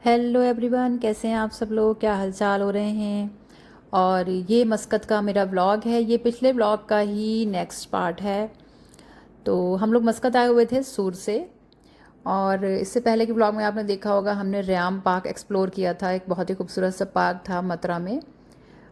Hello everyone, कैसे हैं आप सब लोग? क्या हालचाल हो रहे हैं? और ये मस्कत का मेरा व्लॉग है। ये पिछले व्लॉग का ही नेक्स्ट पार्ट है। तो हम लोग मस्कत आए हुए थे सूर से। और इससे पहले के व्लॉग में आपने देखा होगा, हमने रयाम पार्क एक्सप्लोर किया था। एक बहुत ही खूबसूरत सा पार्क था मथुरा में।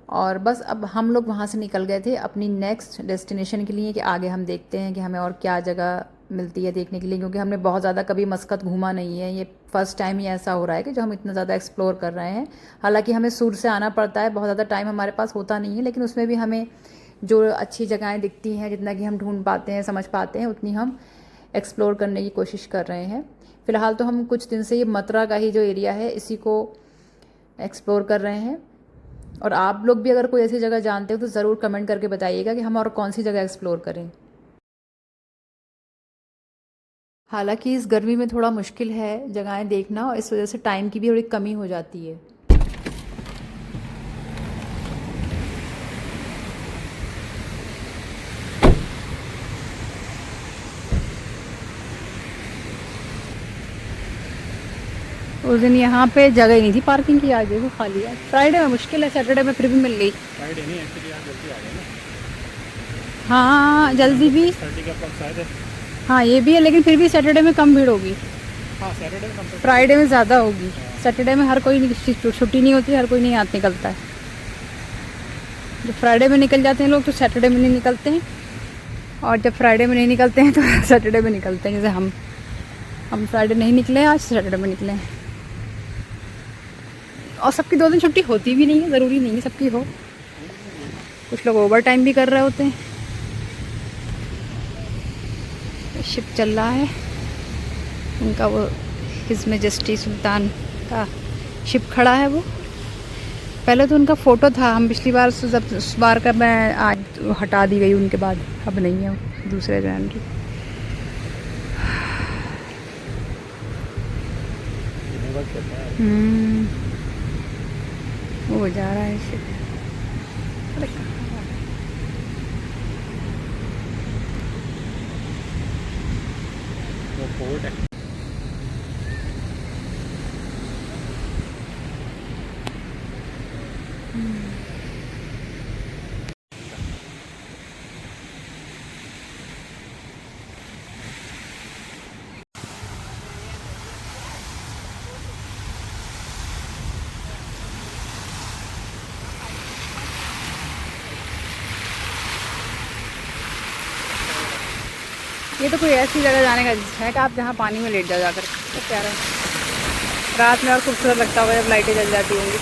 और बस अब हम लोग वहाँ से निकल गए थे अपनी नेक्स्ट डेस्टिनेशन के लिए कि आगे हम देखते हैं कि हमें और क्या जगह मिलती है देखने के लिए, क्योंकि हमने बहुत ज़्यादा कभी मस्कत घूमा नहीं है। ये फ़र्स्ट टाइम ही ऐसा हो रहा है कि जो हम इतना ज़्यादा एक्सप्लोर कर रहे हैं। हालांकि हमें सूर से आना पड़ता है, बहुत ज़्यादा टाइम हमारे पास होता नहीं है, लेकिन उसमें भी हमें जो अच्छी जगहें दिखती हैं, जितना कि हम ढूंढ पाते हैं, समझ पाते हैं, उतनी हम एक्सप्लोर करने की कोशिश कर रहे हैं। फ़िलहाल तो हम कुछ दिन से ये मथुरा का ही जो एरिया है इसी को एक्सप्लोर कर रहे हैं। और आप लोग भी अगर कोई ऐसी जगह जानते हो तो ज़रूर कमेंट करके बताइएगा कि हम और कौन सी जगह एक्सप्लोर करें। हालांकि इस गर्मी में थोड़ा मुश्किल है जगहें देखना, और इस वजह से टाइम की भी थोड़ी कमी हो जाती है। उस दिन यहाँ पे जगह ही नहीं थी पार्किंग की, आज देखो खाली है। फ्राइडे में मुश्किल है, सैटरडे में फिर भी मिल गई। फ्राइडे नहीं, एक्चुअली आज जल्दी आ गए ना। हाँ जल्दी भी। 30 के अप्रॉक्स आए थे। हाँ ये भी है, लेकिन फिर भी सैटरडे में कम भीड़ होगी, हाँ, सैटरडे में कंपेयर टू फ्राइडे में ज़्यादा होगी। हाँ। सैटरडे में हर कोई छुट्टी नहीं होती, हर कोई नहीं हाथ निकलता है। जब फ्राइडे में निकल जाते हैं लोग तो सैटरडे में नहीं निकलते हैं, और जब फ्राइडे में नहीं निकलते हैं तो सैटरडे में निकलते हैं। जैसे हम फ्राइडे नहीं निकले, आज सैटरडे में निकले हैं। और सबकी 2 दिन छुट्टी होती भी नहीं है, ज़रूरी नहीं है सबकी हो। कुछ लोग ओवर टाइम भी कर रहे होते हैं। शिप चल रहा है उनका, वो हिज मेजेस्टी सुल्तान का शिप खड़ा है। वो पहले तो उनका फ़ोटो था, हम पिछली बार जब उस बार का, मैं आज हटा दी गई उनके बाद, अब नहीं है वो, दूसरे जैन की। वो जा रहा है शिप। अरे वो पोर्ट है। ये तो कोई ऐसी जगह जाने का है कि आप जहाँ पानी में लेट जाओ जाकर, तो प्यारा। रात में और खूबसूरत लगता होगा जब लाइटें जल जाती होंगी।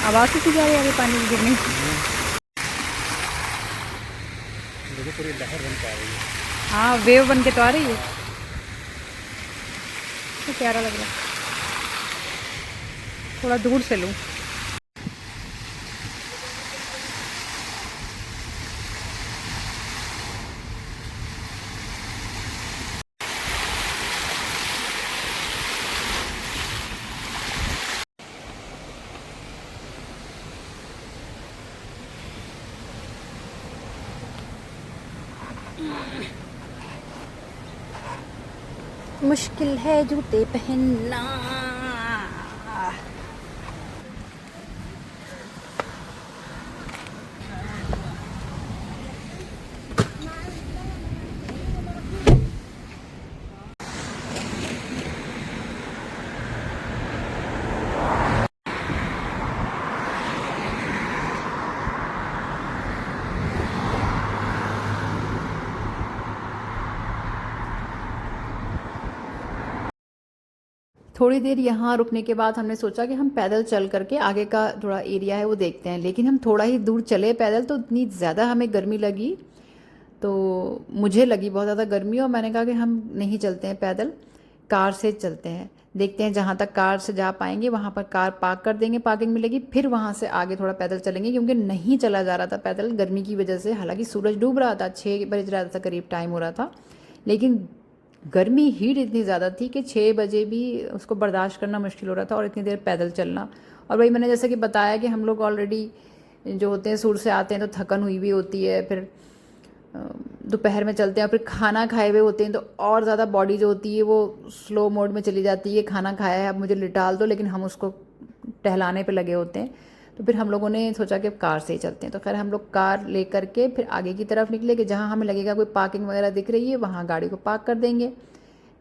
आवाज़ कितनी जा रही है आगे पानी में गिरने। देखो पूरी लहर बन के आ रही है। हाँ वेव बन के तो आ रही है, तो प्यारा लग रहा है। थोड़ा दूर से लूँ। मुश्किल है जूते पहनना। थोड़ी देर यहाँ रुकने के बाद हमने सोचा कि हम पैदल चल करके आगे का थोड़ा एरिया है वो देखते हैं, लेकिन हम थोड़ा ही दूर चले पैदल तो इतनी ज़्यादा हमें गर्मी लगी। तो मुझे लगी बहुत ज़्यादा गर्मी, और मैंने कहा कि हम नहीं चलते हैं पैदल, कार से चलते हैं। देखते हैं जहाँ तक कार से जा पाएंगे वहाँ पर कार पार्क कर देंगे, पार्किंग मिलेगी, फिर वहाँ से आगे थोड़ा पैदल चलेंगे, क्योंकि नहीं चला जा रहा था पैदल गर्मी की वजह से। हालांकि सूरज डूब रहा था, 6 बज रहा था करीब टाइम हो रहा था, लेकिन गर्मी हीट इतनी ज़्यादा थी कि 6 बजे भी उसको बर्दाश्त करना मुश्किल हो रहा था, और इतनी देर पैदल चलना। और वही मैंने जैसे कि बताया कि हम लोग ऑलरेडी जो होते हैं सूर से आते हैं तो थकन हुई भी होती है, फिर दोपहर में चलते हैं और फिर खाना खाए हुए होते हैं तो और ज़्यादा बॉडी जो होती है वो स्लो मोड में चली जाती है, खाना खाया है अब मुझे लिटाल दो, लेकिन हम उसको टहलाने पे लगे होते हैं। तो फिर हम लोगों ने सोचा कि अब कार से ही चलते हैं, तो खैर हम लोग कार ले करके फिर आगे की तरफ निकले कि जहाँ हमें लगेगा कोई पार्किंग वगैरह दिख रही है वहाँ गाड़ी को पार्क कर देंगे।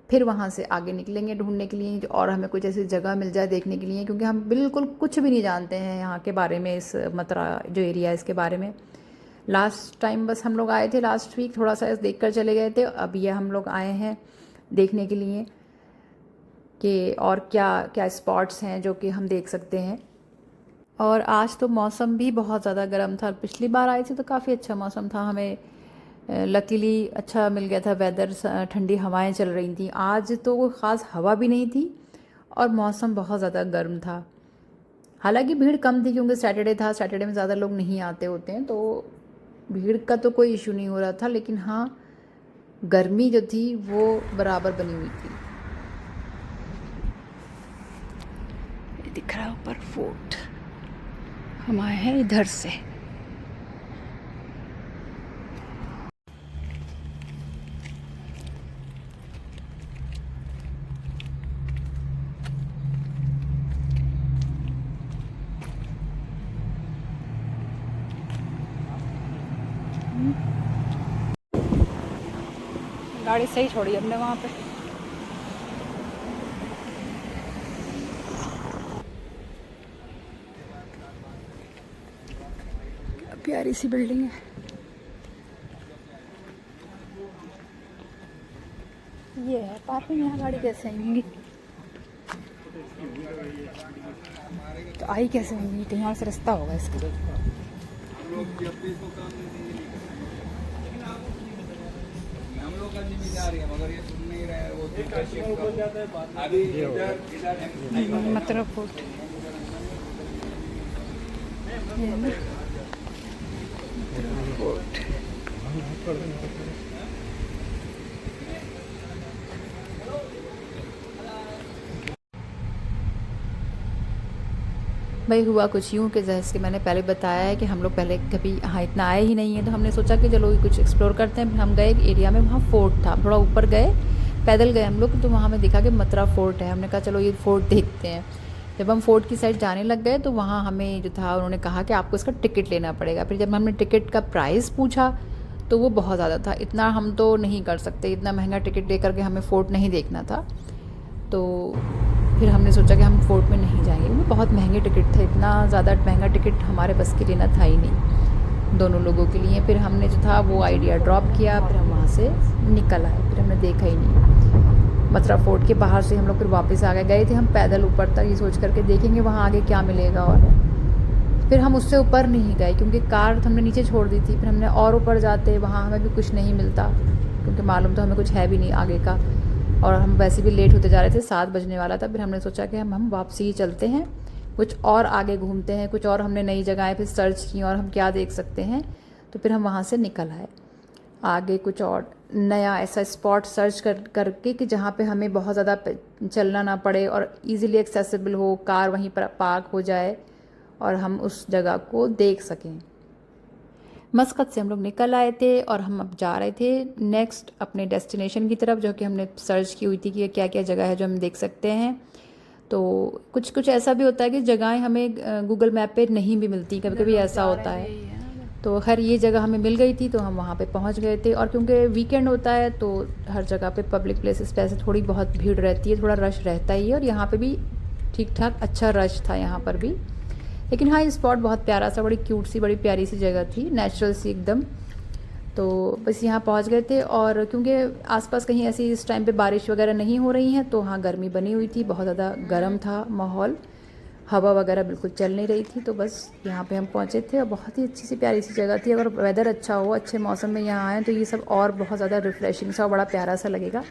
फिर वहाँ से आगे निकलेंगे ढूंढने के लिए और हमें कुछ ऐसी जगह मिल जाए देखने के लिए, क्योंकि हम बिल्कुल कुछ भी नहीं जानते हैं यहाँ के बारे में, इस मथुरा जो एरिया है इसके बारे में। लास्ट टाइम बस हम लोग आए थे लास्ट वीक, थोड़ा सा देख कर चले गए थे। अब ये हम लोग आए हैं देखने के लिए कि और क्या क्या स्पॉट्स हैं जो कि हम देख सकते हैं। और आज तो मौसम भी बहुत ज़्यादा गर्म था, पिछली बार आए थे तो काफ़ी अच्छा मौसम था, हमें लकीली अच्छा मिल गया था वेदर, ठंडी हवाएं चल रही थी। आज तो कोई ख़ास हवा भी नहीं थी और मौसम बहुत ज़्यादा गर्म था। हालांकि भीड़ कम थी क्योंकि सैटरडे था, सैटरडे में ज़्यादा लोग नहीं आते होते हैं, तो भीड़ का तो कोई इशू नहीं हो रहा था, लेकिन हाँ गर्मी जो थी वो बराबर बनी हुई थी। ये दिख रहा है ऊपर फोर्ट, हम आए हैं इधर से। गाड़ी सही छोड़ी हमने वहाँ पे। प्यारी सी बिल्डिंग है ये, है पार्किंग, यहाँ गाड़ी कैसे आएंगी, तो आई कैसे होंगी, कहीं और से रास्ता होगा इसका। हम लोग का जिम्मेदारी है मगर ये सुन नहीं रहे, वो अभी इधर मथुरा फोर्ट फोर्ट भाई हुआ कुछ यूँ कि जैसे कि मैंने पहले बताया है कि हम लोग पहले कभी यहाँ इतना आए ही नहीं है, तो हमने सोचा कि चलो कुछ एक्सप्लोर करते हैं। फिर हम गए एक एरिया में, वहाँ फोर्ट था, थोड़ा ऊपर गए, पैदल गए हम लोग, तो वहाँ हमें दिखा कि मथुरा फोर्ट है। हमने कहा चलो ये फोर्ट देखते हैं। जब हम फोर्ट की साइड जाने लग गए तो वहाँ हमें जो था उन्होंने कहा कि आपको इसका टिकट लेना पड़ेगा। फिर जब हमने टिकट का प्राइस पूछा तो वो बहुत ज़्यादा था, इतना हम तो नहीं कर सकते, इतना महंगा टिकट ले करके हमें फोर्ट नहीं देखना था। तो फिर हमने सोचा कि हम फोर्ट में नहीं जाएंगे, वो बहुत महंगे टिकट थे, इतना ज़्यादा महंगा टिकट हमारे बस के लेना था ही नहीं दोनों लोगों के लिए। फिर हमने जो था वो आइडिया ड्रॉप किया, फिर हम वहाँ से निकल आए, फिर हमने देखा ही नहीं। मथुरा फोर्ट के बाहर से हम लोग फिर वापस आ गए थे हम पैदल ऊपर तक, ये सोच करके देखेंगे वहाँ आगे क्या मिलेगा, और फिर हम उससे ऊपर नहीं गए क्योंकि कार हमने नीचे छोड़ दी थी। फिर हमने और ऊपर जाते वहाँ हमें भी कुछ नहीं मिलता, क्योंकि मालूम तो हमें कुछ है भी नहीं आगे का, और हम वैसे भी लेट होते जा रहे थे, 7 बजने वाला था। फिर हमने सोचा कि हम वापसी ही चलते हैं, कुछ और आगे घूमते हैं, कुछ और हमने नई जगहें फिर सर्च की और हम क्या देख सकते हैं। तो फिर हम वहाँ से निकल आए आगे, कुछ और नया ऐसा स्पॉट सर्च करके कि जहाँ पे हमें बहुत ज़्यादा चलना ना पड़े और इजीली एक्सेसिबल हो, कार वहीं पर पार्क हो जाए और हम उस जगह को देख सकें। मस्कत से हम लोग निकल आए थे और हम अब जा रहे थे नेक्स्ट अपने डेस्टिनेशन की तरफ, जो कि हमने सर्च की हुई थी कि क्या क्या जगह है जो हम देख सकते हैं। तो कुछ कुछ ऐसा भी होता है कि जगहें हमें गूगल मैप पे नहीं भी मिलती, कभी कभी ऐसा होता है। तो खैर ये जगह हमें मिल गई थी तो हम वहाँ पे पहुँच गए थे, और क्योंकि वीकेंड होता है तो हर जगह पे पब्लिक प्लेसेस पे ऐसे थोड़ी बहुत भीड़ रहती है, थोड़ा रश रहता ही है, और यहाँ पे भी ठीक ठाक अच्छा रश था यहाँ पर भी। लेकिन हाँ ये स्पॉट बहुत प्यारा सा, बड़ी क्यूट सी, बड़ी प्यारी सी जगह थी, नेचुरल सी एकदम। तो बस यहाँ पहुँच गए थे, और क्योंकि आसपास कहीं ऐसी इस टाइम पे बारिश वगैरह नहीं हो रही है तो हाँ गर्मी बनी हुई थी, बहुत ज़्यादा गर्म था माहौल, हवा वगैरह बिल्कुल चल नहीं रही थी। तो बस यहाँ पे हम पहुँचे थे और बहुत ही अच्छी सी प्यारी सी जगह थी। अगर वेदर अच्छा हो, अच्छे मौसम में यहाँ आएँ तो ये सब और बहुत ज़्यादा रिफ़्रेशिंग सा और बड़ा प्यारा सा लगेगा।